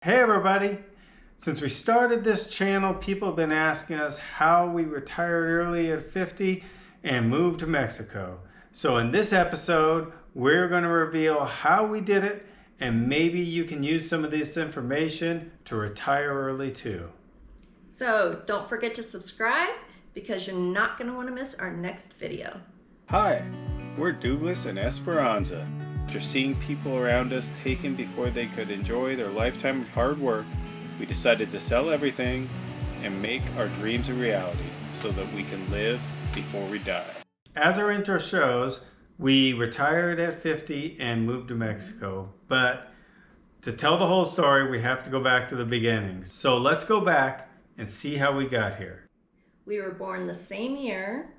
Hey everybody! Since we started this channel, people have been asking us how we retired early at 50 and moved to Mexico. So in this episode, we're going to reveal how we did it, and maybe you can use some of this information to retire early too. So don't forget to subscribe because you're not going to want to miss our next video. Hi, we're Dooglass and Esperanza. After seeing people around us taken before they could enjoy their lifetime of hard work, we decided to sell everything and make our dreams a reality so that we can live before we die. As our intro shows, we retired at 50 and moved to Mexico, but to tell the whole story, we have to go back to the beginning. So let's go back and see how we got here. We were born the same year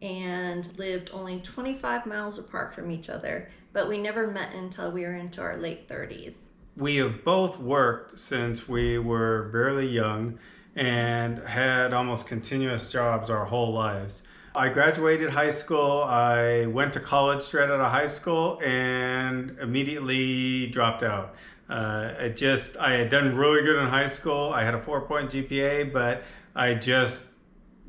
and lived only 25 miles apart from each other, but we never met until we were into our late 30s. We have both worked since we were fairly young and had almost continuous jobs our whole lives. I graduated high school, I went to college straight out of high school and immediately dropped out. I had done really good in high school. I had a 4-point GPA, but I just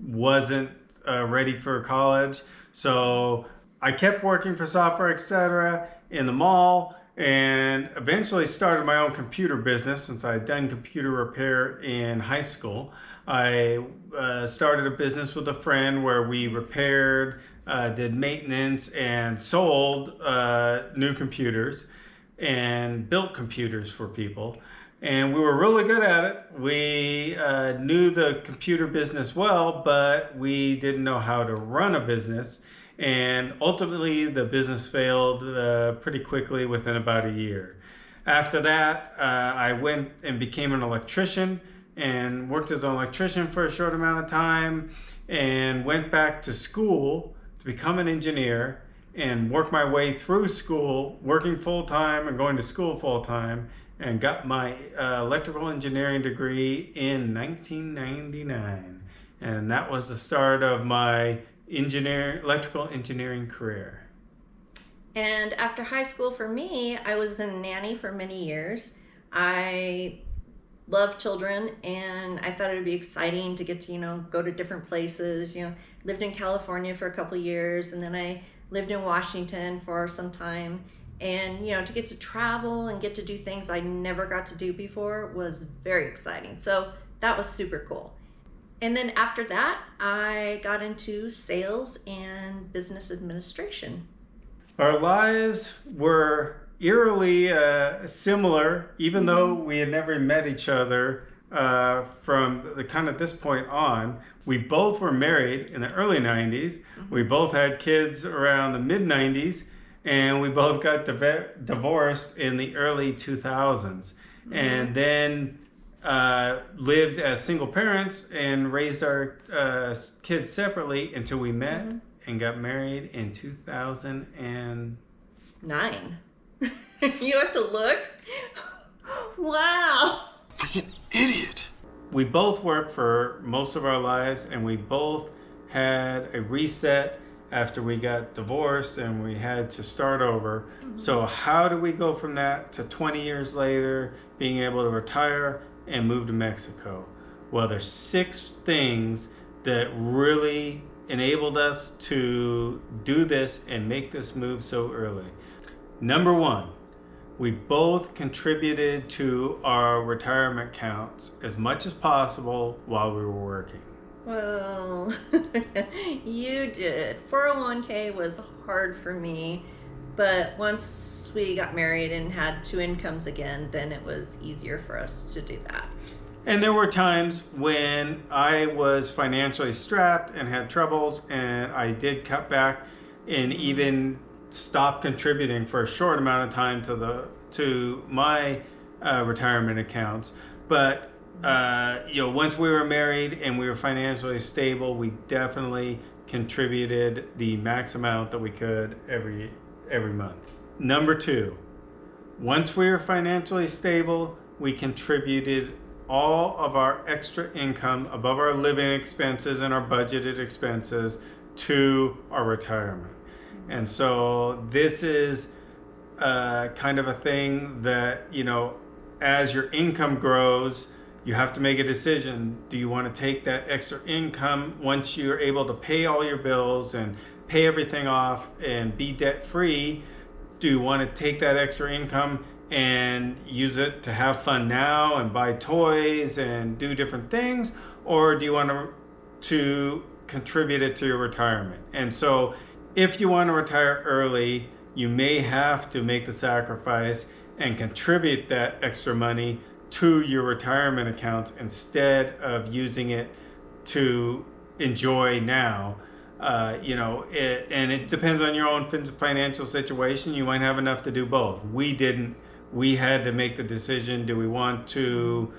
wasn't ready for college. So I kept working for software, etc. in the mall, and eventually started my own computer business since I had done computer repair in high school. I started a business with a friend where we repaired, did maintenance, and sold new computers and built computers for people. And we were really good at it. We knew the computer business well, but we didn't know how to run a business. And ultimately, the business failed pretty quickly within about a year. After that, I went and became an electrician and worked as an electrician for a short amount of time and went back to school to become an engineer and worked my way through school, working full-time and going to school full-time, and got my electrical engineering degree in 1999. And that was the start of my electrical engineering career. And after high school for me, I was a nanny for many years. I love children and I thought it would be exciting to get to, go to different places. Lived in California for a couple of years, and then I lived in Washington for some time. And, to get to travel and get to do things I never got to do before was very exciting. So that was super cool. And then after that, I got into sales and business administration. Our lives were eerily similar, even though we had never met each other from this point on. We both were married in the early 90s. We both had kids around the mid 90s. And we both got divorced in the early 2000s. And then lived as single parents and raised our kids separately until we met and got married in 2009. You have to look. Wow. Freaking idiot. We both worked for most of our lives, and we both had a reset after we got divorced and we had to start over. So how do we go from that to 20 years later being able to retire and move to Mexico? Well, there's 6 things that really enabled us to do this and make this move so early. Number 1, we both contributed to our retirement accounts as much as possible while we were working. Well, you did. 401k was hard for me, but once we got married and had 2 incomes again, then it was easier for us to do that. And there were times when I was financially strapped and had troubles, and I did cut back and even stop contributing for a short amount of time to my retirement accounts. But once we were married and we were financially stable, we definitely contributed the max amount that we could every month. Number 2, once we were financially stable, we contributed all of our extra income above our living expenses and our budgeted expenses to our retirement. And so this is kind of a thing that, as your income grows, you have to make a decision. Do you want to take that extra income once you're able to pay all your bills and pay everything off and be debt free? Do you want to take that extra income and use it to have fun now and buy toys and do different things? Or do you want to contribute it to your retirement? And so if you want to retire early, you may have to make the sacrifice and contribute that extra money to your retirement accounts instead of using it to enjoy now. And it depends on your own financial situation. You might have enough to do both. We didn't. We had to make the decision: do we want to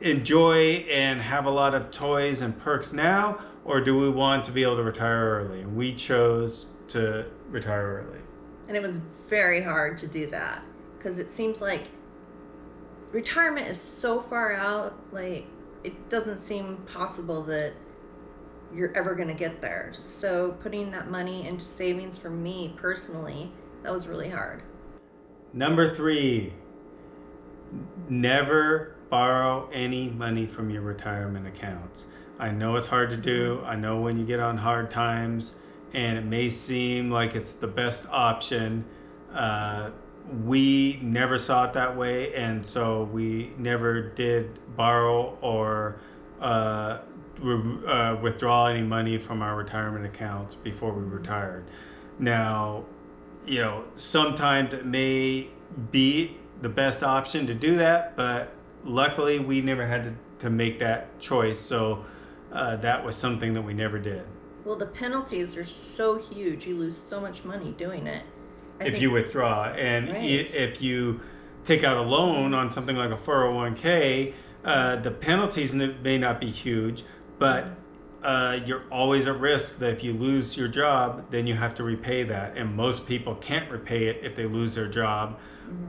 enjoy and have a lot of toys and perks now, or do we want to be able to retire early? And we chose to retire early. And it was very hard to do that because it seems like retirement is so far out, like it doesn't seem possible that you're ever going to get there. So putting that money into savings for me personally, that was really hard. Number 3, never borrow any money from your retirement accounts. I know it's hard to do. I know when you get on hard times and it may seem like it's the best option. We never saw it that way, and so we never did borrow or withdraw any money from our retirement accounts before we retired. Now, sometimes it may be the best option to do that, but luckily we never had to make that choice, so that was something that we never did. Well, the penalties are so huge. You lose so much money doing it. If you withdraw, and right. If you take out a loan on something like a 401k, the penalties may not be huge, but you're always at risk that if you lose your job, then you have to repay that. And most people can't repay it if they lose their job.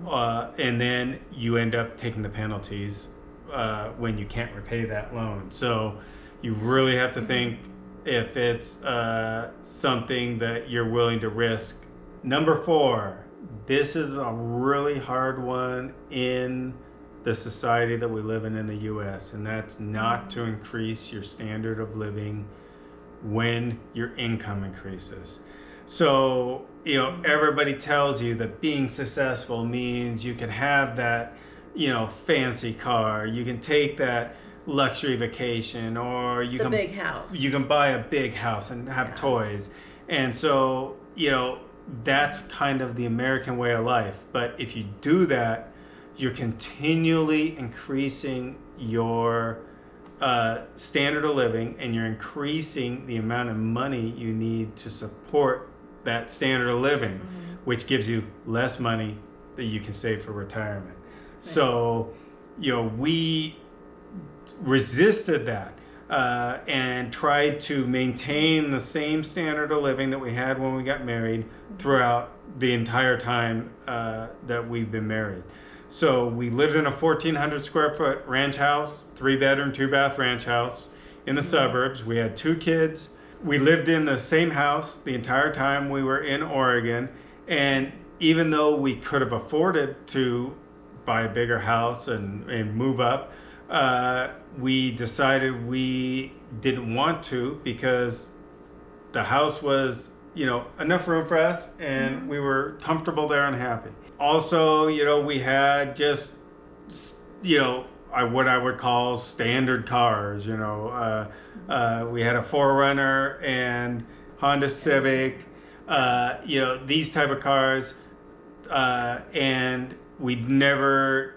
And then you end up taking the penalties when you can't repay that loan. So you really have to think if it's something that you're willing to risk. Number 4, this is a really hard one in the society that we live in the U.S., and that's not to increase your standard of living when your income increases. So, everybody tells you that being successful means you can have that, fancy car, you can take that luxury vacation, or you can big house. You can buy a big house and have toys. And so, that's kind of the American way of life. But if you do that, you're continually increasing your standard of living, and you're increasing the amount of money you need to support that standard of living, which gives you less money that you can save for retirement. Right. So, we resisted that and tried to maintain the same standard of living that we had when we got married throughout the entire time that we've been married. So we lived in a 1,400 square foot ranch house, 3-bedroom, 2-bath ranch house in the suburbs. We had 2 kids. We lived in the same house the entire time we were in Oregon. And even though we could have afforded to buy a bigger house and move up, we decided we didn't want to, because the house was, enough room for us, and we were comfortable there and happy. Also, we had just, what I would call standard cars. We had a 4Runner and Honda Civic, these type of cars, and we'd never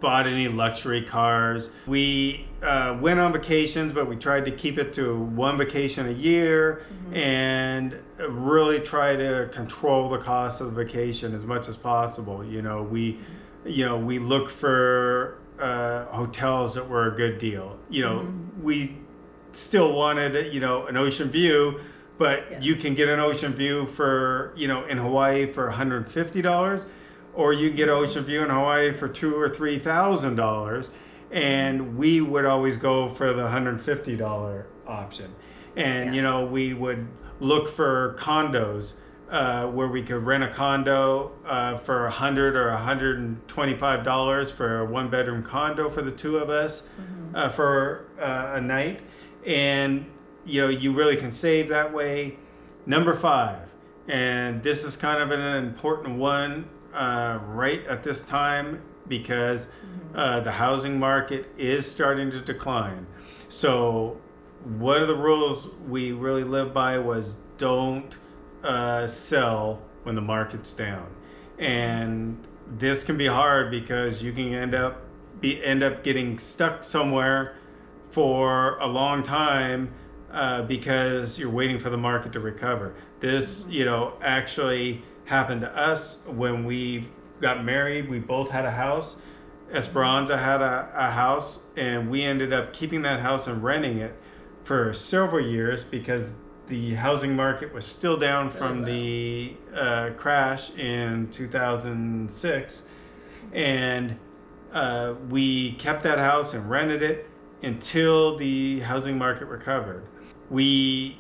bought any luxury cars. We went on vacations, but we tried to keep it to 1 vacation a year, and really try to control the cost of the vacation as much as possible. We looked for hotels that were a good deal. We still wanted, an ocean view, but you can get an ocean view for, in Hawaii for $150. Or you can get an ocean view in Hawaii for $2,000 or $3,000, and we would always go for the $150 option. And we would look for condos where we could rent a condo for $100 or $125 for a one-bedroom condo for the two of us for a night. And you really can save that way. Number 5, and this is kind of an important one right at this time, because the housing market is starting to decline. So one of the rules we really live by was don't sell when the market's down. And this can be hard because you can end up getting stuck somewhere for a long time because you're waiting for the market to recover. This, actually happened to us when we got married. We both had a house. Esperanza had a house, and we ended up keeping that house and renting it for several years because the housing market was still down from the crash in 2006. And we kept that house and rented it until the housing market recovered. We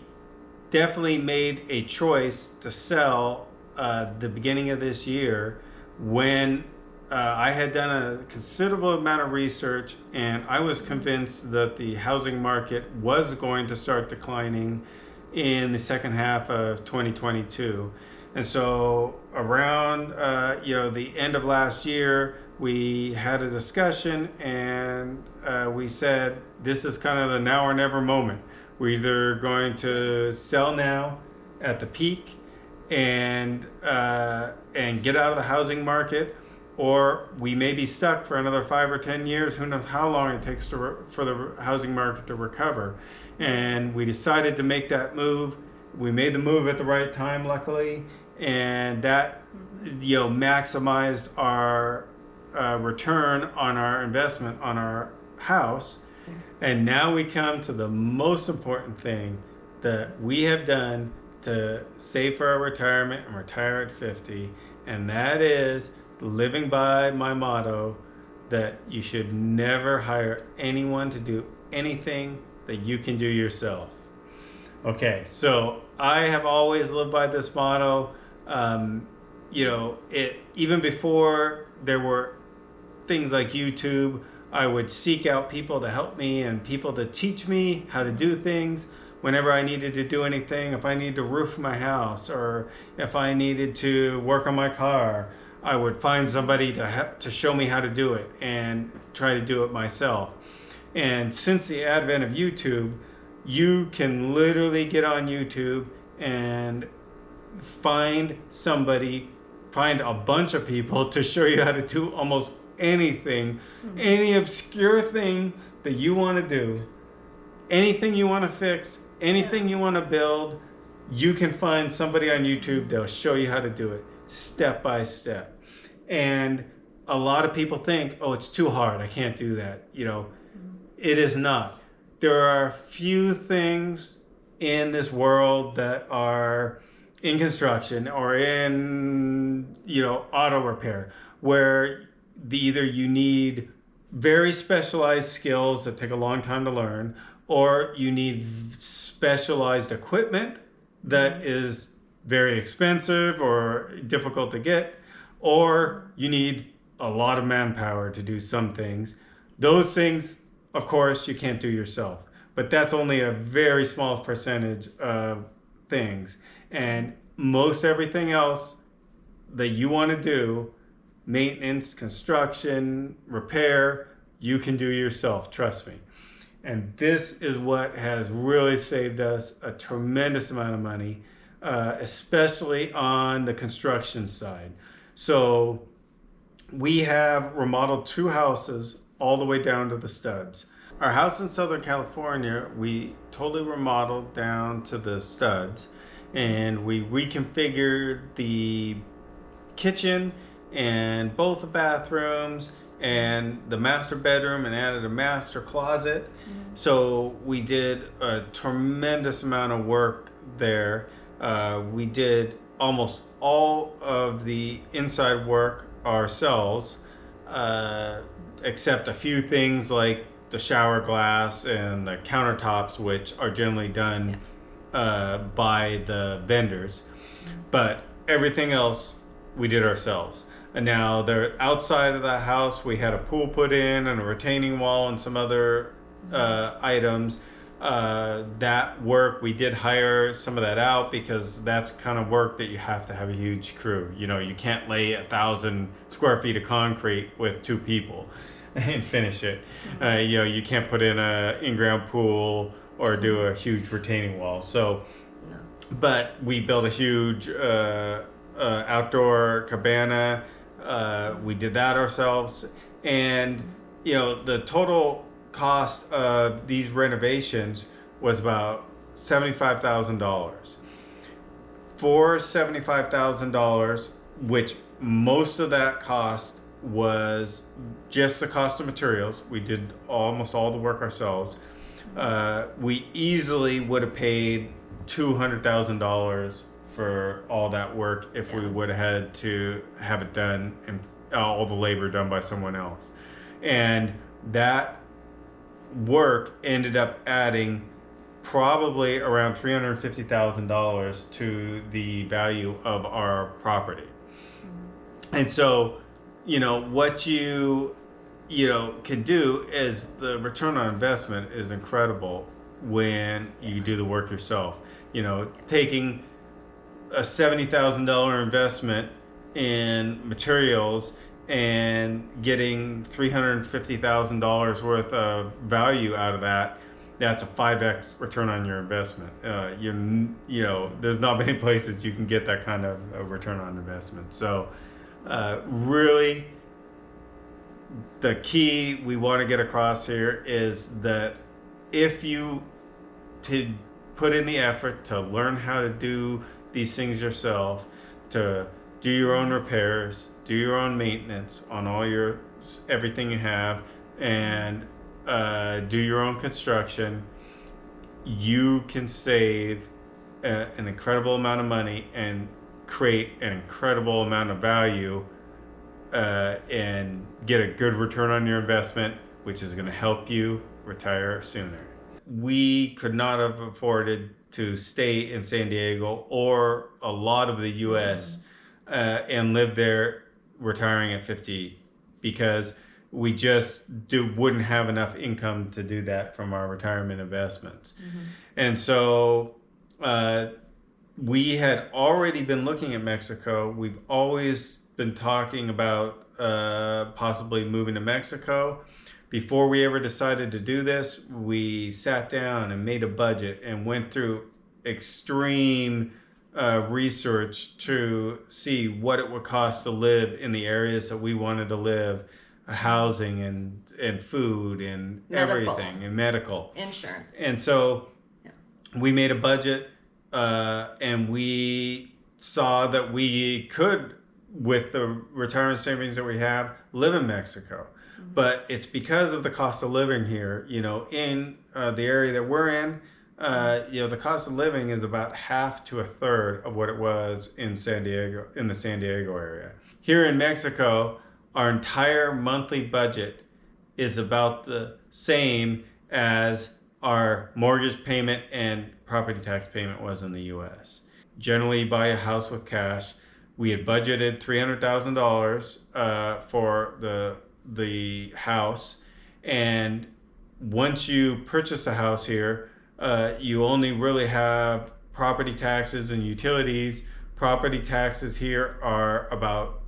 definitely made a choice to sell the beginning of this year when I had done a considerable amount of research, and I was convinced that the housing market was going to start declining in the second half of 2022. And so around the end of last year, we had a discussion, and we said, this is kind of the now or never moment. We're either going to sell now at the peak and get out of the housing market, or we may be stuck for another 5 or 10 years. Who knows how long it takes for the housing market to recover. And we decided to make that move. We made the move at the right time, luckily, and that maximized our return on our investment on our house. And now we come to the most important thing that we have done to save for our retirement and retire at 50, and that is living by my motto that you should never hire anyone to do anything that you can do yourself. Okay, so I have always lived by this motto. Even before there were things like YouTube, I would seek out people to help me and people to teach me how to do things whenever I needed to do anything. If I needed to roof my house, or if I needed to work on my car, I would find somebody to show me how to do it and try to do it myself. And since the advent of YouTube, you can literally get on YouTube and find a bunch of people to show you how to do almost anything, any obscure thing that you want to do, anything you want to fix, anything you want to build. You can find somebody on YouTube. They'll show you how to do it step by step. And a lot of people think, oh, it's too hard, I can't do that. It is not. There are few things in this world that are in construction or in auto repair where either you need very specialized skills that take a long time to learn, or you need specialized equipment that is very expensive or difficult to get, or you need a lot of manpower to do some things. Those things, of course, you can't do yourself, but that's only a very small percentage of things. And most everything else that you want to do, maintenance, construction, repair, you can do yourself, trust me. And this is what has really saved us a tremendous amount of money, especially on the construction side. So we have remodeled 2 houses all the way down to the studs. Our house in Southern California, we totally remodeled down to the studs, and we reconfigured the kitchen and both the bathrooms and the master bedroom and added a master closet. So we did a tremendous amount of work there. We did almost all of the inside work ourselves, except a few things like the shower glass and the countertops, which are generally done by the vendors, but everything else we did ourselves. And now the outside of the house, we had a pool put in and a retaining wall and some other items. That work, we did hire some of that out because that's kind of work that you have to have a huge crew. You know, you can't lay 1,000 square feet of concrete with 2 people and finish it. You know, you can't put in a in-ground pool or do a huge retaining wall. So, but we built a huge outdoor cabana. We did that ourselves, and you know, the total cost of these renovations was about $75,000. For $75,000, which most of that cost was just the cost of materials. We did almost all the work ourselves. We easily would have paid $200,000 for all that work if we would have had to have it done and all the labor done by someone else. And that work ended up adding probably around $350,000 to the value of our property. And so, you know, what you can do is the return on investment is incredible when you do the work yourself. You know, taking a $70,000 investment in materials and getting $350,000 worth of value out of that, that's a 5x return on your investment. You know, there's not many places you can get that kind of return on investment. So really, the key we want to get across here is that if you to put in the effort to learn how to do these things yourself, to do your own repairs, do your own maintenance on everything you have, and do your own construction, you can save an incredible amount of money and create an incredible amount of value and get a good return on your investment, which is going to help you retire sooner. We could not have afforded to stay in San Diego or a lot of the U.S. And live there retiring at 50 because we just wouldn't have enough income to do that from our retirement investments. And so we had already been looking at Mexico. We've always been talking about possibly moving to Mexico. Before we ever decided to do this, we sat down and made a budget and went through extreme research to see what it would cost to live in the areas that we wanted to live, housing and food and everything, and medical insurance. And so we made a budget and we saw that we could, with the retirement savings that we have, live in Mexico. But it's because of the cost of living here, you know, in the area that we're in. You know, the cost of living is about half to a third of what it was in San Diego, in the San Diego area. Here in Mexico, our entire monthly budget is about the same as our mortgage payment and property tax payment was in the US. Generally, you buy a house with cash. We had budgeted $300,000 for the house, and once you purchase a house here, you only really have property taxes and utilities. Property taxes here are about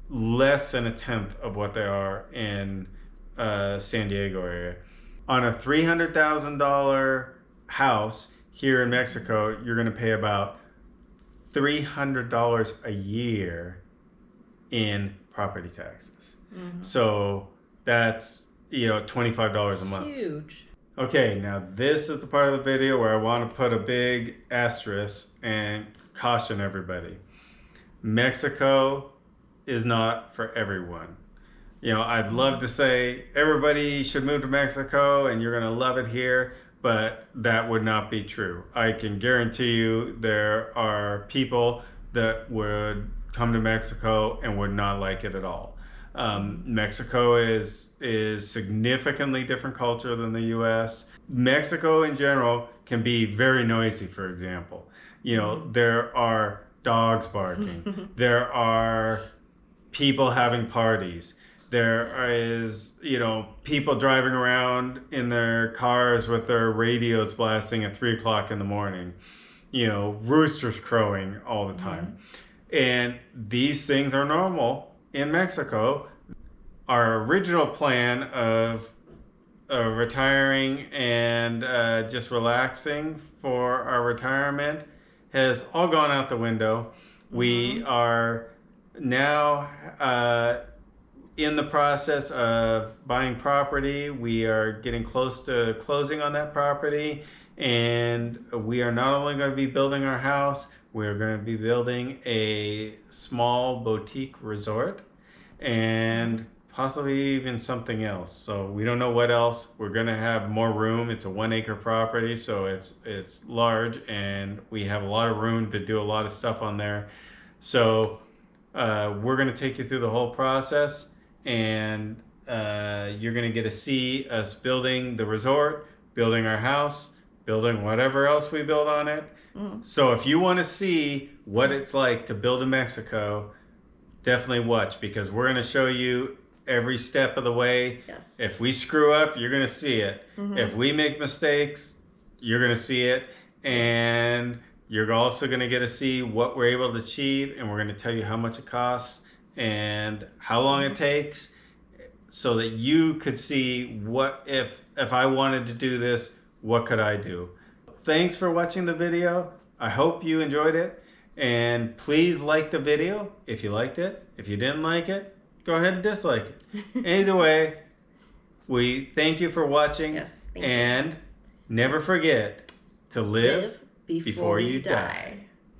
less than 1/10 of what they are in San Diego area. On a $300,000 house here in Mexico, you're going to pay about $300 a year in property taxes. So that's, you know, $25 a month. Huge. Okay, now this is the part of the video where I want to put a big asterisk and caution everybody. Mexico is not for everyone. You know, I'd love to say everybody should move to Mexico and you're going to love it here, but that would not be true. I can guarantee you there are people that would come to Mexico and would not like it at all. Mexico is significantly different culture than the U.S. Mexico in general, can be very noisy, for example. There are dogs barking. There are people having parties. There is, people driving around in their cars with their radios blasting at 3 o'clock in the morning. Roosters crowing all the time. And these things are normal in Mexico. Our original plan of retiring and just relaxing for our retirement has all gone out the window. We are now in the process of buying property. We are getting close to closing on that property, and we are not only going to be building our house, we are going to be building a small boutique resort and possibly even something else. So we don't know what else. We're going to have more room. It's a 1 acre property, so it's large, and we have a lot of room to do a lot of stuff on there. So we're going to take you through the whole process, and you're going to get to see us building the resort, building our house, building whatever else we build on it. So if you want to see what it's like to build in Mexico, definitely watch, because we're going to show you every step of the way. Yes. If we screw up, you're going to see it. If we make mistakes, you're going to see it. And you're also going to get to see what we're able to achieve, and we're going to tell you how much it costs and how long it takes, so that you could see what if I wanted to do this, what could I do? Thanks for watching the video. I hope you enjoyed it, and please like the video if you liked it. If you didn't like it, go ahead and dislike it. Either way, we thank you for watching. Yes, and never forget to live before you die.